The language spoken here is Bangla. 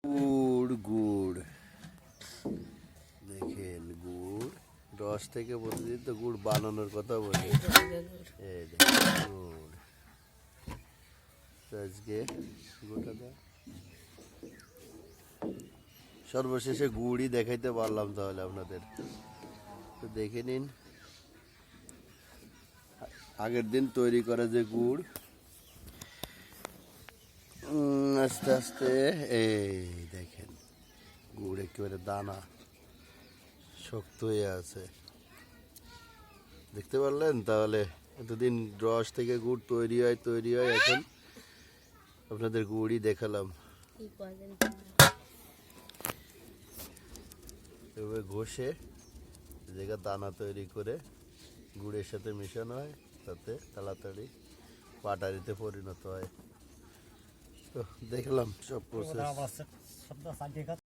গুড় গুড় দেখেন গুড় রস থেকে প্রতিদিন তো গুড় বানানোর কথা বলি। এই দেখেন গুড় তো আজকে গুড়টা দাও। সর্বশেষে গুড়ই দেখাইতে পারলাম তাহলে আপনাদের, তো দেখে নিন আগের দিন তৈরি করা যে গুড় আস্তে আস্তে এই দেখেন গুড় একেবারে দানা শক্ত হয়ে আছে, দেখতে পারলেন? তাহলে এতদিন রস থেকে গুড় তৈরি হয় এখন আপনাদের গুড়ই দেখালাম। এভাবে ঘষে জায়গা দানা তৈরি করে গুড়ের সাথে মেশানো হয়, তাতে তাড়াতাড়ি পাটারিতে পরিণত হয়। তো দেখলাম সব প্রসেস।